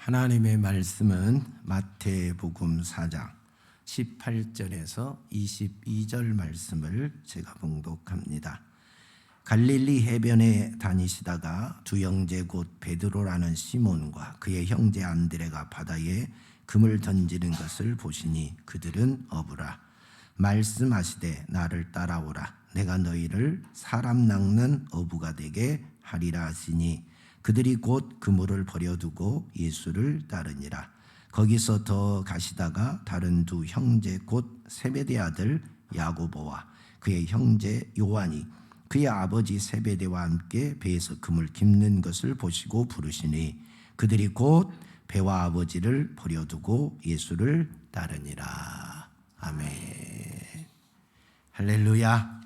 하나님의 말씀은 마태복음 4장 18절에서 22절 말씀을 제가 봉독합니다. 갈릴리 해변에 다니시다가 두 형제 곧 베드로라는 시몬과 그의 형제 안드레가 바다에 금을 던지는 것을 보시니 그들은 어부라. 말씀하시되 나를 따라오라. 내가 너희를 사람 낚는 어부가 되게 하리라 하시니 그들이 곧 그물을 버려두고 예수를 따르니라. 거기서 더 가시다가 다른 두 형제 곧 세베대 아들 야고보와 그의 형제 요한이 그의 아버지 세베대와 함께 배에서 금을 깁는 것을 보시고 부르시니 그들이 곧 배와 아버지를 버려두고 예수를 따르니라. 아멘. 할렐루야.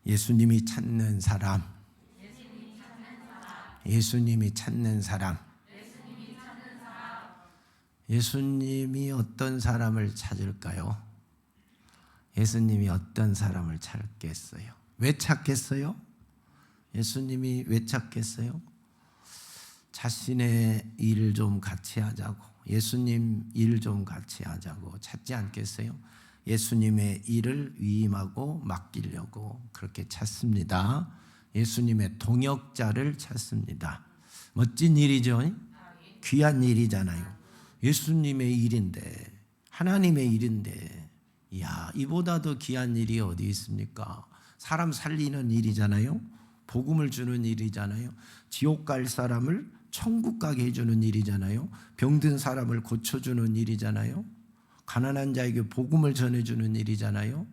예수님이 찾는 사람, 예수님이 찾는 사람. 예수님이 어떤 사람을 찾을까요? 예수님이 어떤 사람을 찾겠어요? 왜 찾겠어요? 예수님이 왜 찾겠어요? 자신의 일 좀 같이 하자고, 예수님 일 좀 같이 하자고 찾지 않겠어요? 예수님의 일을 위임하고 맡기려고 그렇게 찾습니다. 예수님의 동역자를 찾습니다. 멋진 일이죠. 귀한 일이잖아요. 예수님의 일인데, 하나님의 일인데, 이야, 이보다 더 귀한 일이 어디 있습니까? 사람 살리는 일이잖아요. 복음을 주는 일이잖아요. 지옥 갈 사람을 천국 가게 해주는 일이잖아요. 병든 사람을 고쳐주는 일이잖아요. 가난한 자에게 복음을 전해주는 일이잖아요.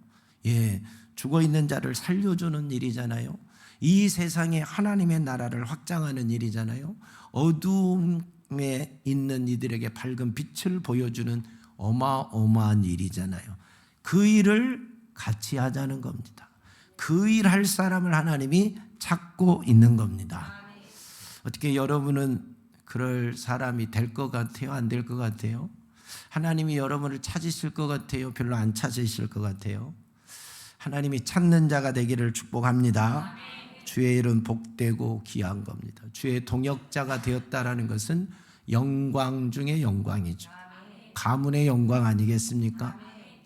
예, 죽어있는 자를 살려주는 일이잖아요. 이 세상에 하나님의 나라를 확장하는 일이잖아요. 어두움에 있는 이들에게 밝은 빛을 보여주는 어마어마한 일이잖아요. 그 일을 같이 하자는 겁니다. 그 일 할 사람을 하나님이 찾고 있는 겁니다. 어떻게 여러분은 그럴 사람이 될 것 같아요? 안 될 것 같아요? 하나님이 여러분을 찾으실 것 같아요? 별로 안 찾으실 것 같아요? 하나님이 찾는 자가 되기를 축복합니다. 주의 일은 복되고 귀한 겁니다. 주의 동역자가 되었다라는 것은 영광 중에 영광이죠. 가문의 영광 아니겠습니까?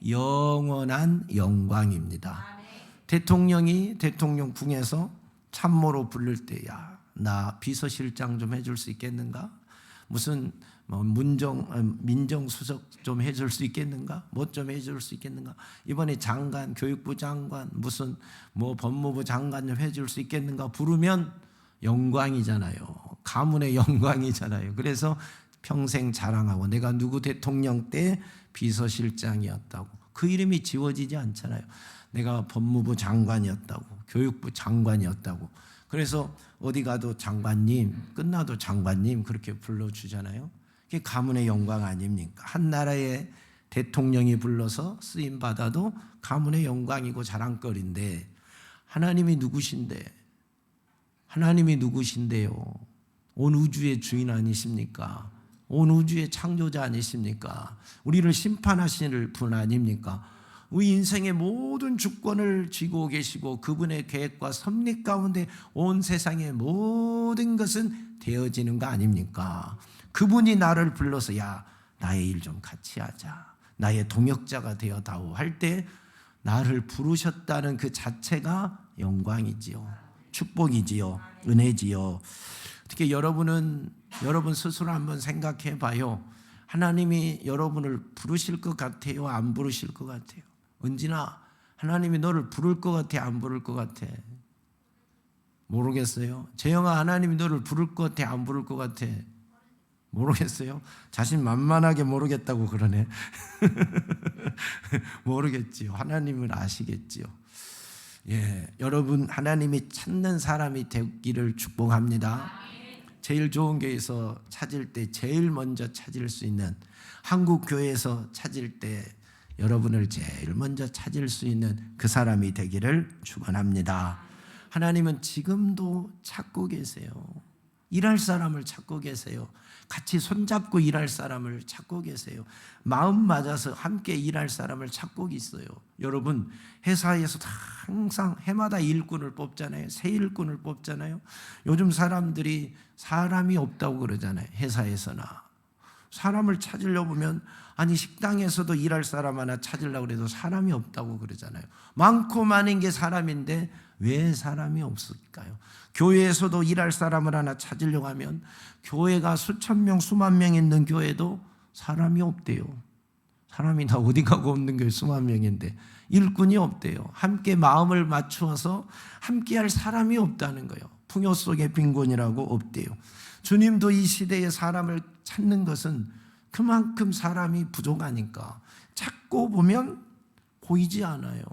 영원한 영광입니다. 대통령이 대통령궁에서 참모로 부를 때야, 나 비서실장 좀 해줄 수 있겠는가? 무슨 민정수석 좀 해줄 수 있겠는가? 뭐 좀 해줄 수 있겠는가? 이번에 장관, 교육부 장관, 무슨 법무부 장관 좀 해줄 수 있겠는가? 부르면 영광이잖아요. 가문의 영광이잖아요. 그래서 평생 자랑하고 내가 누구 대통령 때 비서실장이었다고. 그 이름이 지워지지 않잖아요. 내가 법무부 장관이었다고, 교육부 장관이었다고. 그래서 어디 가도 장관님, 끝나도 장관님 그렇게 불러주잖아요. 그게 가문의 영광 아닙니까? 한 나라의 대통령이 불러서 쓰임받아도 가문의 영광이고 자랑거리인데, 하나님이 누구신데? 하나님이 누구신데요? 온 우주의 주인 아니십니까? 온 우주의 창조자 아니십니까? 우리를 심판하실 분 아닙니까? 우리 인생의 모든 주권을 쥐고 계시고 그분의 계획과 섭리 가운데 온 세상의 모든 것은 되어지는 거 아닙니까? 그분이 나를 불러서 야, 나의 일 좀 같이 하자, 나의 동역자가 되어다오 할 때 나를 부르셨다는 그 자체가 영광이지요, 축복이지요, 은혜지요. 어떻게 여러분 스스로 한번 생각해 봐요. 하나님이 여러분을 부르실 것 같아요? 안 부르실 것 같아요? 은진아, 하나님이 너를 부를 것 같아? 안 부를 것 같아? 모르겠어요. 재영아, 하나님이 너를 부를 것 같아? 안 부를 것 같아? 모르겠어요. 자신 만만하게 모르겠다고 그러네. 모르겠지요. 하나님은 아시겠지요. 예, 여러분 하나님이 찾는 사람이 되기를 축복합니다. 제일 좋은 교회에서 찾을 때 제일 먼저 찾을 수 있는, 한국 교회에서 찾을 때 여러분을 제일 먼저 찾을 수 있는 그 사람이 되기를 축원합니다. 하나님은 지금도 찾고 계세요. 일할 사람을 찾고 계세요. 같이 손잡고 일할 사람을 찾고 계세요. 마음 맞아서 함께 일할 사람을 찾고 있어요. 여러분, 회사에서 항상 해마다 일꾼을 뽑잖아요. 새 일꾼을 뽑잖아요. 요즘 사람들이 사람이 없다고 그러잖아요. 회사에서나 사람을 찾으려고 보면, 아니 식당에서도 일할 사람 하나 찾으려고 해도 사람이 없다고 그러잖아요. 많고 많은 게 사람인데 왜 사람이 없을까요? 교회에서도 일할 사람을 하나 찾으려고 하면 교회가 수천 명, 수만 명 있는 교회도 사람이 없대요. 사람이 다 어디 가고 없는 교회 수만 명인데 일꾼이 없대요. 함께 마음을 맞추어서 함께 할 사람이 없다는 거예요. 풍요 속의 빈곤이라고 없대요. 주님도 이 시대에 사람을 찾는 것은 그만큼 사람이 부족하니까 찾고 보면 보이지 않아요.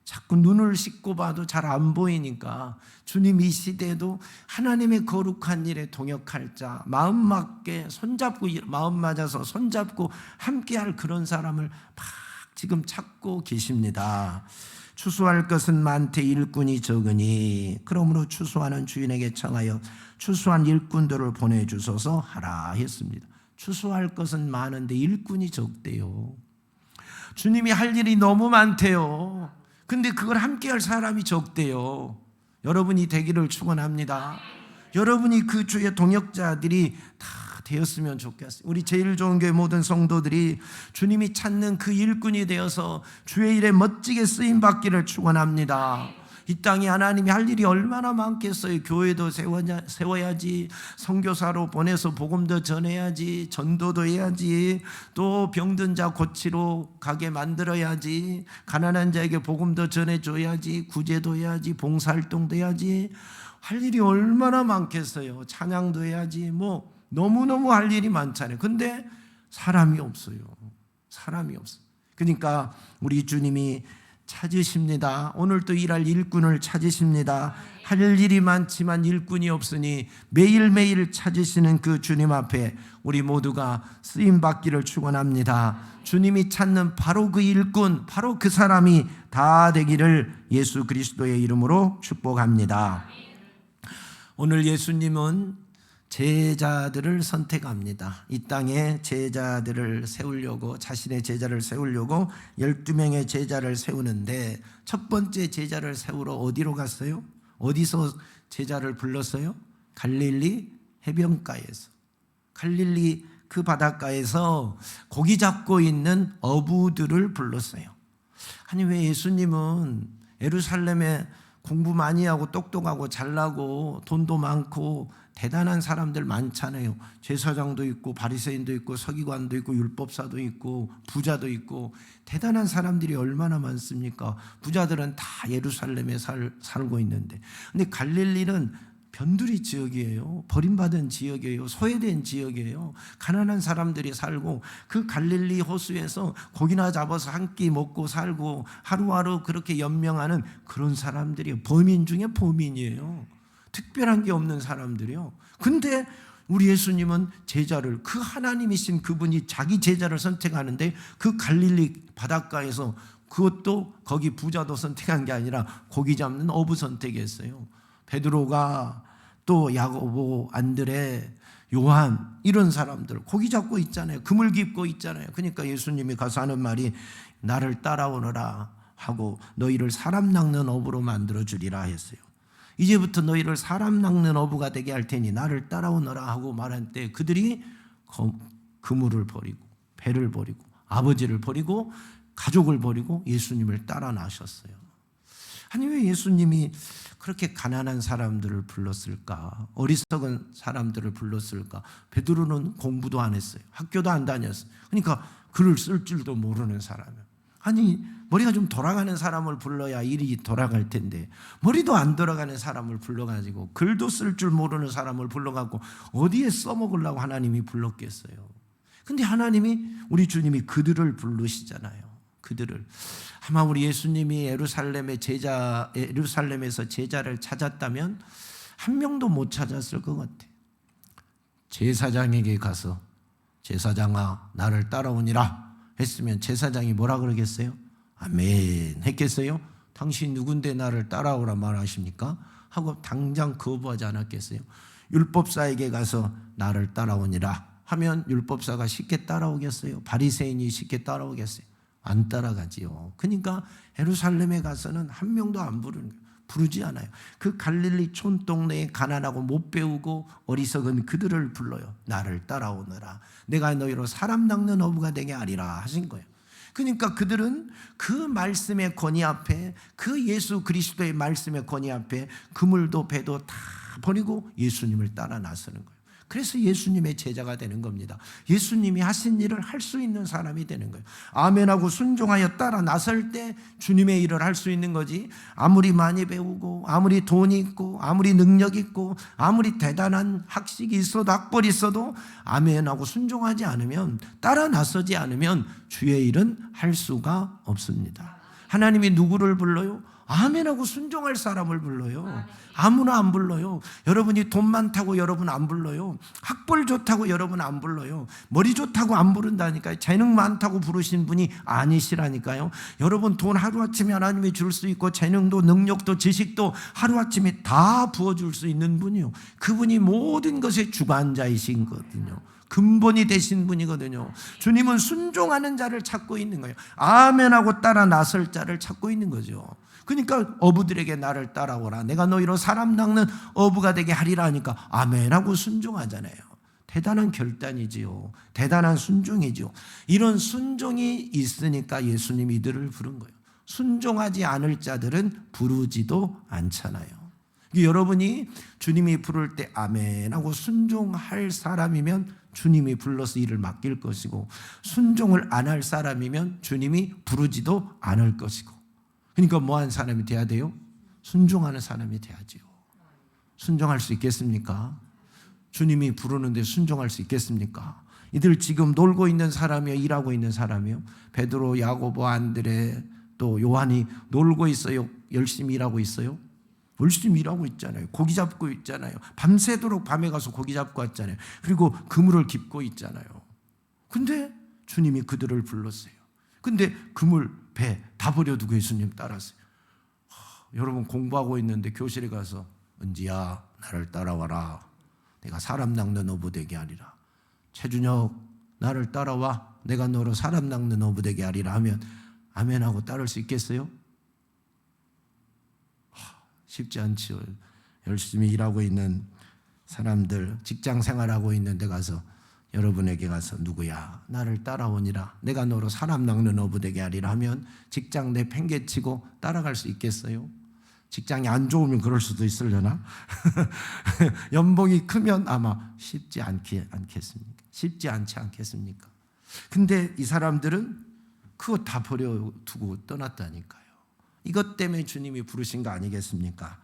자꾸 눈을 씻고 봐도 잘 안 보이니까 주님 이 시대에도 하나님의 거룩한 일에 동역할 자, 마음 맞게 손잡고, 마음 맞아서 손잡고 함께할 그런 사람을 막 지금 찾고 계십니다. 추수할 것은 많되 일꾼이 적으니 그러므로 추수하는 주인에게 청하여 추수한 일꾼들을 보내주소서 하라 했습니다. 추수할 것은 많은데 일꾼이 적대요. 주님이 할 일이 너무 많대요. 근데 그걸 함께 할 사람이 적대요. 여러분이 되기를 축원합니다. 여러분이 그 주의 동역자들이 다 되었으면 좋겠어요. 우리 제일 좋은 교회 모든 성도들이 주님이 찾는 그 일꾼이 되어서 주의 일에 멋지게 쓰임 받기를 축원합니다. 이 땅에 하나님이 할 일이 얼마나 많겠어요. 교회도 세워야지, 선교사로 보내서 복음도 전해야지, 전도도 해야지, 또 병든 자 고치러 가게 만들어야지, 가난한 자에게 복음도 전해줘야지, 구제도 해야지, 봉사활동도 해야지. 할 일이 얼마나 많겠어요. 찬양도 해야지. 뭐 너무너무 할 일이 많잖아요. 근데 사람이 없어요. 사람이 없어요. 그러니까 우리 주님이 찾으십니다. 오늘 또 일할 일꾼을 찾으십니다. 할 일이 많지만 일꾼이 없으니 매일매일 찾으시는 그 주님 앞에 우리 모두가 쓰임받기를 축원합니다. 주님이 찾는 바로 그 일꾼, 바로 그 사람이 다 되기를 예수 그리스도의 이름으로 축복합니다. 오늘 예수님은 제자들을 선택합니다. 이 땅에 제자들을 세우려고, 자신의 제자를 세우려고 12명의 제자를 세우는데 첫 번째 제자를 세우러 어디로 갔어요? 어디서 제자를 불렀어요? 갈릴리 해변가에서. 갈릴리 그 바닷가에서 고기 잡고 있는 어부들을 불렀어요. 아니 왜 예수님은 예루살렘에 공부 많이 하고 똑똑하고 잘나고 돈도 많고 대단한 사람들 많잖아요. 제사장도 있고 바리새인도 있고 서기관도 있고 율법사도 있고 부자도 있고 대단한 사람들이 얼마나 많습니까? 부자들은 다 예루살렘에 살고 있는데, 근데 갈릴리는 변두리 지역이에요. 버림받은 지역이에요. 소외된 지역이에요. 가난한 사람들이 살고 그 갈릴리 호수에서 고기나 잡아서 한 끼 먹고 살고 하루하루 그렇게 연명하는 그런 사람들이 범인 중에 범인이에요. 특별한 게 없는 사람들이요. 근데 우리 예수님은 제자를, 그 하나님이신 그분이 자기 제자를 선택하는데 그 갈릴리 바닷가에서, 그것도 거기 부자도 선택한 게 아니라 고기 잡는 어부 선택했어요. 베드로가 또 야고보, 안드레, 요한 이런 사람들 고기 잡고 있잖아요. 그물 깁고 있잖아요. 그러니까 예수님이 가서 하는 말이 나를 따라오너라 하고 너희를 사람 낚는 어부로 만들어 주리라 했어요. 이제부터 너희를 사람 낚는 어부가 되게 할 테니 나를 따라오너라 하고 말한 때 그들이 그물을 버리고 배를 버리고 아버지를 버리고 가족을 버리고 예수님을 따라 나셨어요. 아니 왜 예수님이 그렇게 가난한 사람들을 불렀을까? 어리석은 사람들을 불렀을까? 베드로는 공부도 안 했어요. 학교도 안 다녔어요. 그러니까 글을 쓸 줄도 모르는 사람이에요. 아니 머리가 좀 돌아가는 사람을 불러야 일이 돌아갈 텐데 머리도 안 돌아가는 사람을 불러가지고 글도 쓸 줄 모르는 사람을 불러가지고 어디에 써먹으려고 하나님이 불렀겠어요. 근데 하나님이, 우리 주님이 그들을 부르시잖아요. 그들을. 아마 우리 예수님이 예루살렘에서 제자를 찾았다면 한 명도 못 찾았을 것 같아요. 제사장에게 가서 제사장아 나를 따라오니라 했으면 제사장이 뭐라 그러겠어요? 아멘 했겠어요? 당신 누군데 나를 따라오라 말하십니까? 하고 당장 거부하지 않았겠어요? 율법사에게 가서 나를 따라오니라 하면 율법사가 쉽게 따라오겠어요? 바리새인이 쉽게 따라오겠어요? 안 따라가지요. 그러니까 예루살렘에 가서는 한 명도 안 부르는 거예요. 부르지 않아요. 그 갈릴리 촌동네에 가난하고 못 배우고 어리석은 그들을 불러요. 나를 따라오너라. 내가 너희로 사람 낚는 어부가 되게 하리라 하신 거예요. 그러니까 그들은 그 말씀의 권위 앞에, 그 예수 그리스도의 말씀의 권위 앞에 그물도 배도 다 버리고 예수님을 따라 나서는 거예요. 그래서 예수님의 제자가 되는 겁니다. 예수님이 하신 일을 할 수 있는 사람이 되는 거예요. 아멘하고 순종하여 따라 나설 때 주님의 일을 할 수 있는 거지, 아무리 많이 배우고 아무리 돈이 있고 아무리 능력 있고 아무리 대단한 학식이 있어도 학벌이 있어도 아멘하고 순종하지 않으면, 따라 나서지 않으면 주의 일은 할 수가 없습니다. 하나님이 누구를 불러요? 아멘하고 순종할 사람을 불러요. 아무나 안 불러요. 여러분이 돈 많다고 여러분 안 불러요. 학벌 좋다고 여러분 안 불러요. 머리 좋다고 안 부른다니까요. 재능 많다고 부르신 분이 아니시라니까요. 여러분 돈 하루아침에 하나님이 줄 수 있고 재능도 능력도 지식도 하루아침에 다 부어줄 수 있는 분이요. 그분이 모든 것의 주관자이신 거거든요. 근본이 되신 분이거든요. 주님은 순종하는 자를 찾고 있는 거예요. 아멘하고 따라 나설 자를 찾고 있는 거죠. 그러니까 어부들에게 나를 따라오라. 내가 너희로 사람 낚는 어부가 되게 하리라 하니까 아멘하고 순종하잖아요. 대단한 결단이지요. 대단한 순종이지요. 이런 순종이 있으니까 예수님이 이들을 부른 거예요. 순종하지 않을 자들은 부르지도 않잖아요. 여러분이 주님이 부를 때 아멘하고 순종할 사람이면 주님이 불러서 일을 맡길 것이고, 순종을 안 할 사람이면 주님이 부르지도 않을 것이고. 그러니까 뭐한 사람이 돼야 돼요? 순종하는 사람이 돼야지요. 순종할 수 있겠습니까? 주님이 부르는데 순종할 수 있겠습니까? 이들 지금 놀고 있는 사람이요, 일하고 있는 사람이요. 베드로, 야고보, 안드레, 또 요한이 놀고 있어요? 열심히 일하고 있어요? 열심히 일하고 있잖아요. 고기 잡고 있잖아요. 밤새도록 밤에 가서 고기 잡고 왔잖아요. 그리고 그물을 깁고 있잖아요. 근데 주님이 그들을 불렀어요. 근데 그물, 배 다 버려두고 예수님 따랐어요. 여러분 공부하고 있는데 교실에 가서 은지야 나를 따라와라. 내가 사람 낚는 어부 되게 하리라. 최준혁 나를 따라와. 내가 너로 사람 낚는 어부 되게 하리라 하면 아멘하고 따를 수 있겠어요? 쉽지 않죠. 열심히 일하고 있는 사람들, 직장 생활하고 있는 데 가서 여러분에게 가서 누구야 나를 따라오니라. 내가 너로 사람 낚는 어부 되게 하리라 하면 직장 내 팽개치고 따라갈 수 있겠어요? 직장이 안 좋으면 그럴 수도 있으려나? 연봉이 크면 아마 쉽지 않겠습니까? 쉽지 않지 않겠습니까? 근데 이 사람들은 그거 다 버려두고 떠났다니까요. 이것 때문에 주님이 부르신 거 아니겠습니까?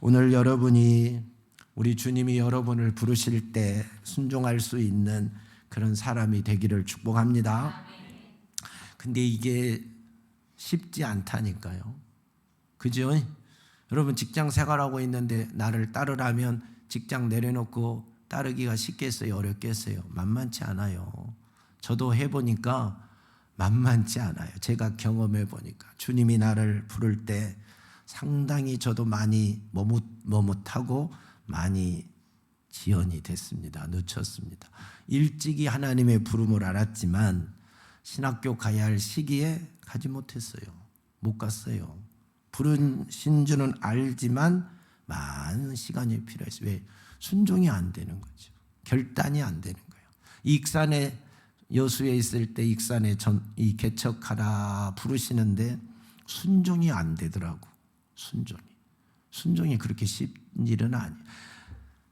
오늘 여러분이, 우리 주님이 여러분을 부르실 때 순종할 수 있는 그런 사람이 되기를 축복합니다. 근데 이게 쉽지 않다니까요. 그죠? 여러분 직장 생활하고 있는데 나를 따르라면 직장 내려놓고 따르기가 쉽겠어요? 어렵겠어요? 만만치 않아요. 저도 해보니까 만만치 않아요. 제가 경험해 보니까 주님이 나를 부를 때 상당히 저도 많이 머뭇하고 많이 지연이 됐습니다. 늦췄습니다. 일찍이 하나님의 부름을 알았지만 신학교 가야 할 시기에 가지 못했어요. 못 갔어요. 부르신 줄은 알지만 많은 시간이 필요했어요. 왜? 순종이 안 되는 거죠. 결단이 안 되는 거예요. 익산에 여수에 있을 때 익산에 이 개척하라 부르시는데 순종이 안 되더라고. 순종이 그렇게 쉽은 일은 아니에요.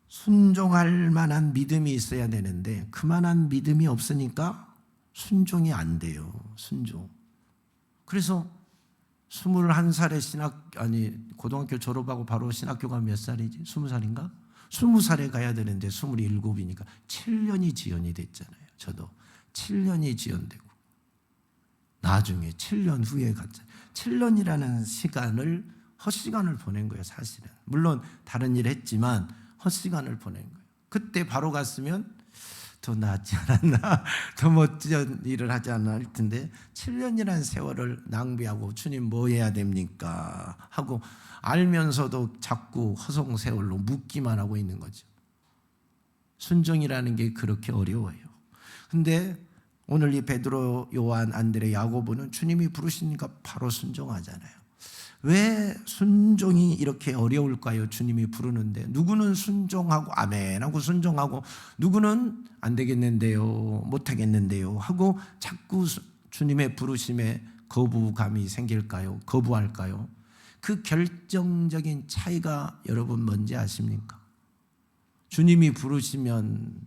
순종할 만한 믿음이 있어야 되는데 그만한 믿음이 없으니까 순종이 안 돼요. 순종. 그래서 21살에 고등학교 졸업하고 바로 신학교 가면 몇 살이지? 20살인가? 20살에 가야 되는데 27이니까 7년이 지연이 됐잖아요. 저도 7년이 지연되고 나중에 7년 후에 갔잖아요. 7년이라는 시간을 헛시간을 보낸 거예요. 사실은 물론 다른 일 했지만 헛시간을 보낸 거예요. 그때 바로 갔으면 더 낫지 않았나, 더 멋진 일을 하지 않을 텐데 7년이라는 세월을 낭비하고 주님 뭐 해야 됩니까 하고 알면서도 자꾸 허송세월로 묻기만 하고 있는 거죠. 순종이라는 게 그렇게 어려워요. 근데 오늘 이 베드로, 요한, 안드레, 야고보는 주님이 부르시니까 바로 순종하잖아요. 왜 순종이 이렇게 어려울까요? 주님이 부르는데 누구는 순종하고 아멘 하고 순종하고, 누구는 안 되겠는데요, 못하겠는데요 하고 자꾸 주님의 부르심에 거부감이 생길까요? 거부할까요? 그 결정적인 차이가 여러분 뭔지 아십니까? 주님이 부르시면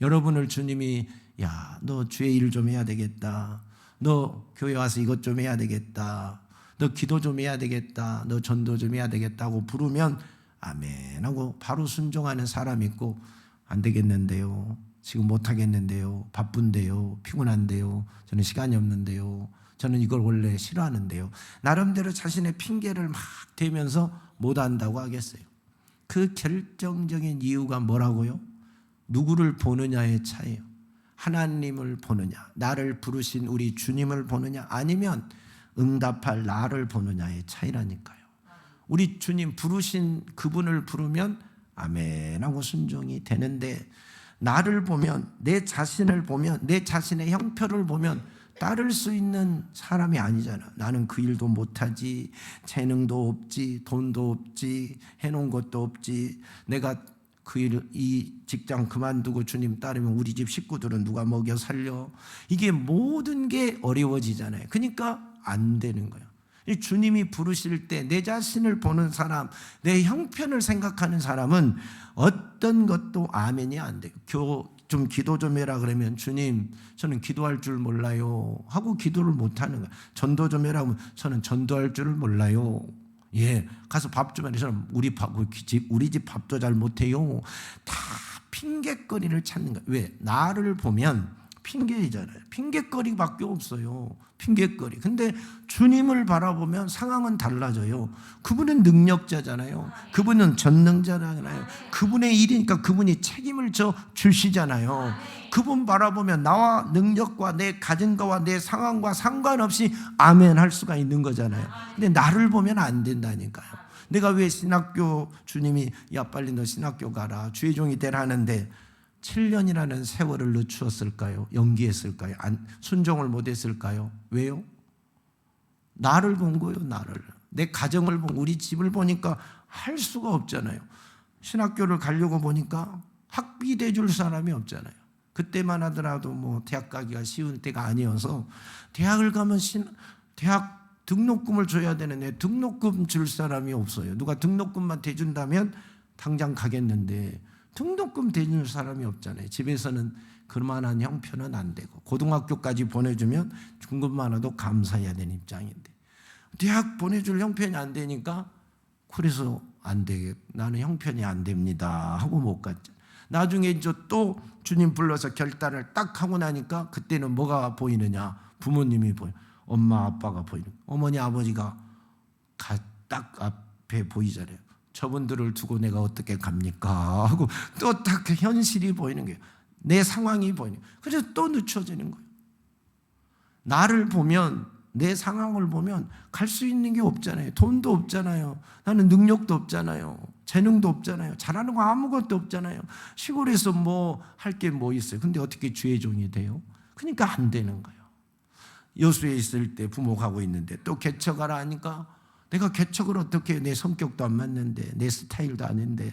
여러분을 주님이 야, 너 주의 일 좀 해야 되겠다, 너 교회 와서 이것 좀 해야 되겠다, 너 기도 좀 해야 되겠다, 너 전도 좀 해야 되겠다고 부르면 아멘 하고 바로 순종하는 사람이 있고, 안 되겠는데요, 지금 못하겠는데요, 바쁜데요, 피곤한데요, 저는 시간이 없는데요, 저는 이걸 원래 싫어하는데요, 나름대로 자신의 핑계를 막 대면서 못한다고 하겠어요. 그 결정적인 이유가 뭐라고요? 누구를 보느냐의 차이예요. 하나님을 보느냐, 나를 부르신 우리 주님을 보느냐, 아니면 응답할 나를 보느냐의 차이라니까요. 우리 주님 부르신 그분을 부르면 아멘 하고 순종이 되는데, 나를 보면, 내 자신을 보면, 내 자신의 형편을 보면 따를 수 있는 사람이 아니잖아. 나는 그 일도 못하지, 재능도 없지, 돈도 없지, 해놓은 것도 없지, 내가 그 일, 이 직장 그만두고 주님 따르면 우리 집 식구들은 누가 먹여 살려? 이게 모든 게 어려워지잖아요. 그러니까 안 되는 거예요. 주님이 부르실 때 내 자신을 보는 사람, 내 형편을 생각하는 사람은 어떤 것도 아멘이 안 돼요. 좀 기도 좀 해라 그러면 주님 저는 기도할 줄 몰라요 하고 기도를 못 하는 거예요. 전도 좀 해라 하면 저는 전도할 줄을 몰라요. 예, 가서 밥 좀 해라. 우리 집 밥도 잘 못해요. 다 핑계거리를 찾는 거예요. 왜? 나를 보면 핑계이잖아요. 핑계거리밖에 없어요. 핑계거리. 근데 주님을 바라보면 상황은 달라져요. 그분은 능력자잖아요. 그분은 전능자잖아요. 그분의 일이니까 그분이 책임을 주시잖아요. 그분 바라보면 나와 능력과 내 가진 거와 내 상황과 상관없이 아멘 할 수가 있는 거잖아요. 근데 나를 보면 안 된다니까요. 내가 왜 신학교 주님이 야 빨리 너 신학교 가라, 주의 종이 되라 하는데 7년이라는 세월을 늦추었을까요? 연기했을까요? 순종을 못했을까요? 왜요? 나를 본 거예요. 나를. 내 가정을 보고 우리 집을 보니까 할 수가 없잖아요. 신학교를 가려고 보니까 학비 대줄 사람이 없잖아요. 그때만 하더라도 뭐 대학 가기가 쉬운 때가 아니어서, 대학을 가면 대학 등록금을 줘야 되는데 등록금 줄 사람이 없어요. 누가 등록금만 대준다면 당장 가겠는데 등록금 대줄 사람이 없잖아요. 집에서는 그만한 형편은 안 되고, 고등학교까지 보내주면 중급만 와도 감사해야 되는 입장인데 대학 보내줄 형편이 안 되니까, 그래서 안 되게 나는 형편이 안 됩니다 하고 못 갔죠. 나중에 이제 또 주님 불러서 결단을 딱 하고 나니까 그때는 뭐가 보이느냐? 부모님이 보여. 엄마 아빠가 보이는, 어머니 아버지가 딱 앞에 보이잖아요. 저분들을 두고 내가 어떻게 갑니까? 하고 또 딱 현실이 보이는 거예요. 내 상황이 보이는 거예요. 그래서 또 늦춰지는 거예요. 나를 보면, 내 상황을 보면 갈 수 있는 게 없잖아요. 돈도 없잖아요. 나는 능력도 없잖아요. 재능도 없잖아요. 잘하는 거 아무것도 없잖아요. 시골에서 뭐 할 게 뭐 있어요. 근데 어떻게 주의 종이 돼요? 그러니까 안 되는 거예요. 여수에 있을 때 부목하고 있는데 또 개척하라 하니까 내가 개척을 어떻게 해? 내 성격도 안 맞는데, 내 스타일도 아닌데,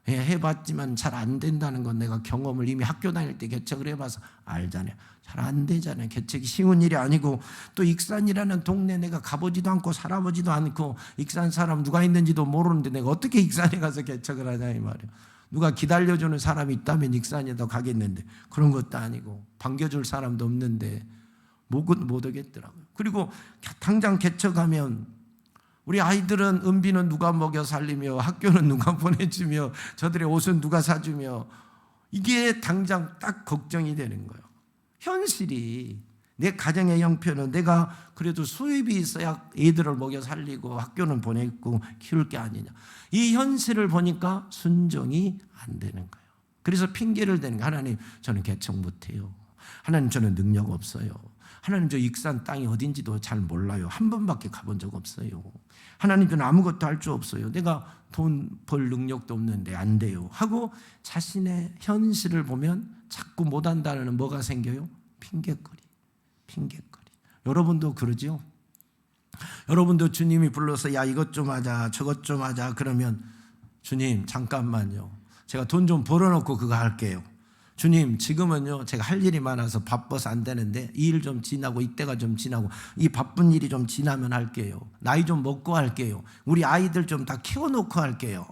해봤지만 잘 안 된다는 건 내가 경험을 이미 학교 다닐 때 개척을 해봐서 알잖아요. 잘 안 되잖아요. 개척이 쉬운 일이 아니고, 또 익산이라는 동네 내가 가보지도 않고 살아보지도 않고, 익산 사람 누가 있는지도 모르는데 내가 어떻게 익산에 가서 개척을 하냐 이 말이에요. 누가 기다려주는 사람이 있다면 익산에도 가겠는데 그런 것도 아니고, 반겨줄 사람도 없는데 못 오겠더라고요. 그리고 당장 개척하면 우리 아이들은 은비는 누가 먹여 살리며, 학교는 누가 보내주며, 저들의 옷은 누가 사주며, 이게 당장 딱 걱정이 되는 거예요. 현실이, 내 가정의 형편은 내가 그래도 수입이 있어야 애들을 먹여 살리고 학교는 보내고 키울 게 아니냐, 이 현실을 보니까 순종이 안 되는 거예요. 그래서 핑계를 대는 거예요. 하나님 저는 개척 못해요. 하나님 저는 능력 없어요. 하나님 저 익산 땅이 어딘지도 잘 몰라요. 한 번밖에 가본 적 없어요. 하나님 저는 아무것도 할 줄 없어요. 내가 돈 벌 능력도 없는데 안 돼요 하고 자신의 현실을 보면 자꾸 못한다는 뭐가 생겨요? 핑계거리. 여러분도 그러죠? 여러분도 주님이 불러서 야 이것 좀 하자 저것 좀 하자 그러면 주님 잠깐만요. 제가 돈 좀 벌어놓고 그거 할게요. 주님 지금은요 제가 할 일이 많아서 바빠서 안 되는데 이 일 좀 지나고 이때가 좀 지나고 이 바쁜 일이 좀 지나면 할게요. 나이 좀 먹고 할게요. 우리 아이들 좀 다 키워놓고 할게요.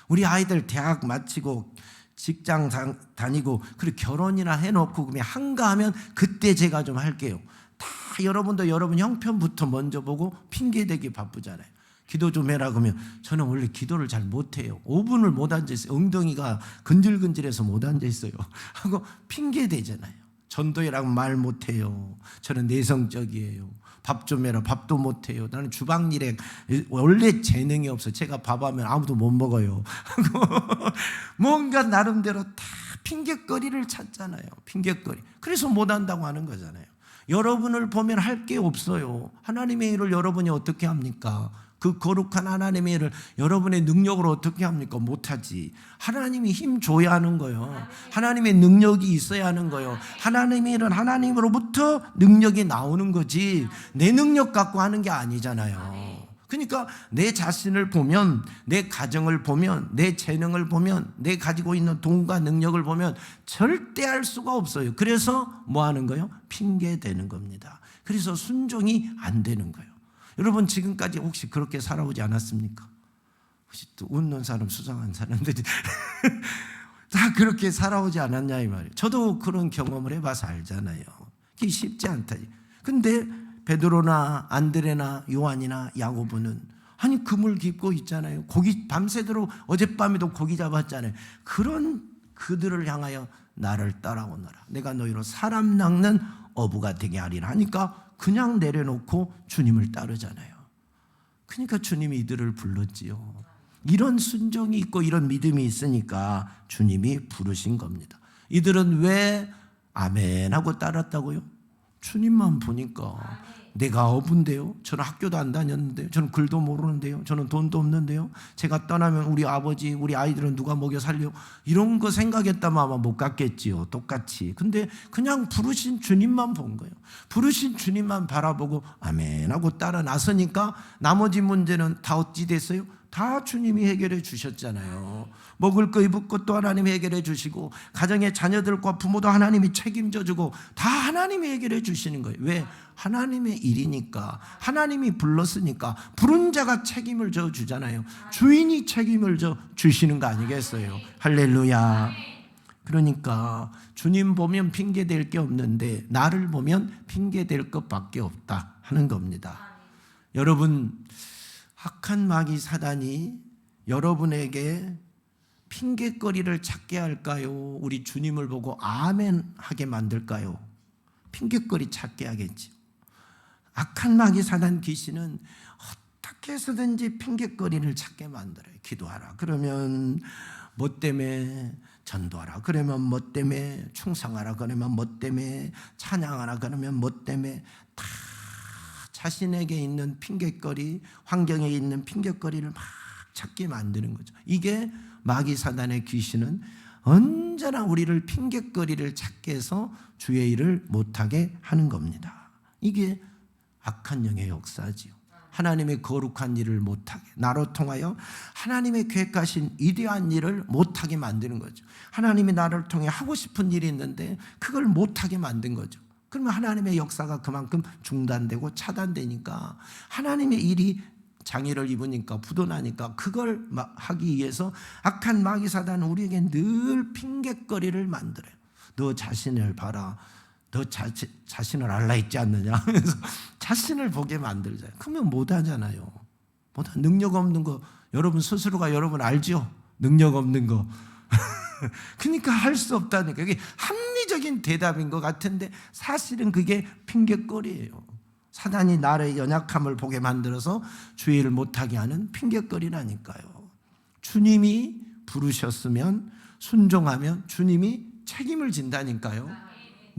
우리 아이들 대학 마치고 직장 다니고 그리고 결혼이나 해놓고 그러면 한가하면 그때 제가 좀 할게요. 다 여러분도 여러분 형편부터 먼저 보고 핑계대기 바쁘잖아요. 기도 좀 해라 그러면 저는 원래 기도를 잘 못해요. 5분을 못 앉아있어요. 엉덩이가 근질근질해서 못 앉아있어요 하고 핑계대잖아요. 전도회라고 말 못해요. 저는 내성적이에요. 밥 좀 해라. 밥도 못해요. 나는 주방일에 원래 재능이 없어요. 제가 밥하면 아무도 못 먹어요 하고 뭔가 나름대로 다 핑계거리를 찾잖아요. 핑계거리. 그래서 못한다고 하는 거잖아요. 여러분을 보면 할 게 없어요. 하나님의 일을 여러분이 어떻게 합니까? 그 거룩한 하나님의 일을 여러분의 능력으로 어떻게 합니까? 못하지. 하나님이 힘 줘야 하는 거예요. 하나님의 능력이 있어야 하는 거예요. 하나님의 일은 하나님으로부터 능력이 나오는 거지 내 능력 갖고 하는 게 아니잖아요. 그러니까 내 자신을 보면 내 가정을 보면 내 재능을 보면 내 가지고 있는 돈과 능력을 보면 절대 할 수가 없어요. 그래서 뭐 하는 거예요? 핑계대는 겁니다. 그래서 순종이 안 되는 거예요. 여러분 지금까지 혹시 그렇게 살아오지 않았습니까? 혹시 또 웃는 사람 수상한 사람들이 다 그렇게 살아오지 않았냐 이 말이에요. 저도 그런 경험을 해봐서 알잖아요. 그게 쉽지 않다. 근데 베드로나 안드레나 요한이나 야고보는 아니 그물 깊고 있잖아요. 고기 밤새도록 어젯밤에도 고기 잡았잖아요. 그런 그들을 향하여 나를 따라오너라. 내가 너희로 사람 낚는 어부가 되게 하리라 하니까 그냥 내려놓고 주님을 따르잖아요. 그러니까 주님이 이들을 불렀지요. 이런 순종이 있고 이런 믿음이 있으니까 주님이 부르신 겁니다. 이들은 왜 아멘 하고 따랐다고요? 주님만 보니까 내가 어부인데요. 저는 학교도 안 다녔는데요. 저는 글도 모르는데요. 저는 돈도 없는데요. 제가 떠나면 우리 아버지, 우리 아이들은 누가 먹여 살려? 이런 거 생각했다면 아마 못 갔겠지요. 똑같이. 근데 그냥 부르신 주님만 본 거예요. 부르신 주님만 바라보고 아멘 하고 따라 나서니까 나머지 문제는 다 어찌 됐어요? 다 주님이 해결해 주셨잖아요. 먹을 거 입을 것도 하나님이 해결해 주시고 가정의 자녀들과 부모도 하나님이 책임져 주고 다 하나님이 해결해 주시는 거예요. 왜? 하나님의 일이니까. 하나님이 불렀으니까 부른 자가 책임을 져 주잖아요. 주인이 책임을 져 주시는 거 아니겠어요? 할렐루야. 그러니까 주님 보면 핑계댈 게 없는데 나를 보면 핑계댈 것밖에 없다 하는 겁니다. 여러분 악한 마귀 사단이 여러분에게 핑계거리를 찾게 할까요? 우리 주님을 보고 아멘 하게 만들까요? 핑계거리 찾게 하겠지. 악한 마귀 사단 귀신은 어떻게 해서든지 핑계거리를 찾게 만들어요. 기도하라 그러면 뭐 때문에, 전도하라 그러면 뭐 때문에, 충성하라 그러면 뭐 때문에, 찬양하라 그러면 뭐 때문에, 다 자신에게 있는 핑계거리, 환경에 있는 핑계거리를 막 찾게 만드는 거죠. 이게 마귀 사단의 귀신은 언제나 우리를 핑계거리를 찾게 해서 주의 일을 못하게 하는 겁니다. 이게 악한 영의 역사지요. 하나님의 거룩한 일을 못하게, 나로 통하여 하나님의 계획하신 위대한 일을 못하게 만드는 거죠. 하나님이 나를 통해 하고 싶은 일이 있는데 그걸 못하게 만든 거죠. 그러면 하나님의 역사가 그만큼 중단되고 차단되니까 하나님의 일이 장애를 입으니까 부도나니까 그걸 하기 위해서 악한 마귀 사단은 우리에게 늘 핑계거리를 만들어요. 너 자신을 봐라. 너 자신을 알라 있지 않느냐 하면서 자신을 보게 만들잖아요. 그러면 못하잖아요. 능력 없는 거 여러분 스스로가 여러분 알죠? 능력 없는 거. 그러니까 할 수 없다니까. 그게 합리적인 대답인 것 같은데 사실은 그게 핑계거리예요. 사단이 나의 연약함을 보게 만들어서 주의 일을 못하게 하는 핑계거리라니까요. 주님이 부르셨으면 순종하면 주님이 책임을 진다니까요.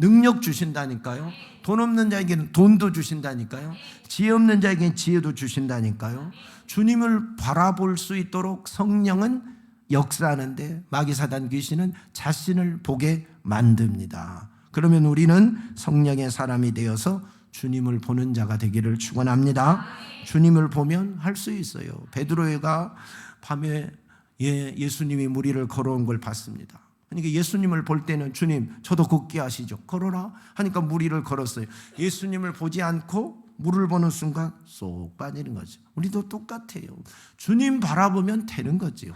능력 주신다니까요. 돈 없는 자에게는 돈도 주신다니까요. 지혜 없는 자에게는 지혜도 주신다니까요. 주님을 바라볼 수 있도록 성령은 역사하는데 마귀 사단 귀신은 자신을 보게 만듭니다. 그러면 우리는 성령의 사람이 되어서 주님을 보는 자가 되기를 축원합니다. 주님을 보면 할 수 있어요. 베드로가 밤에 예수님이 무리를 걸어온 걸 봤습니다. 그러니까 예수님을 볼 때는 주님 저도 걷게 하시죠. 걸어라 하니까 무리를 걸었어요. 예수님을 보지 않고 물을 보는 순간 쏙 빠지는 거죠. 우리도 똑같아요. 주님 바라보면 되는 거죠.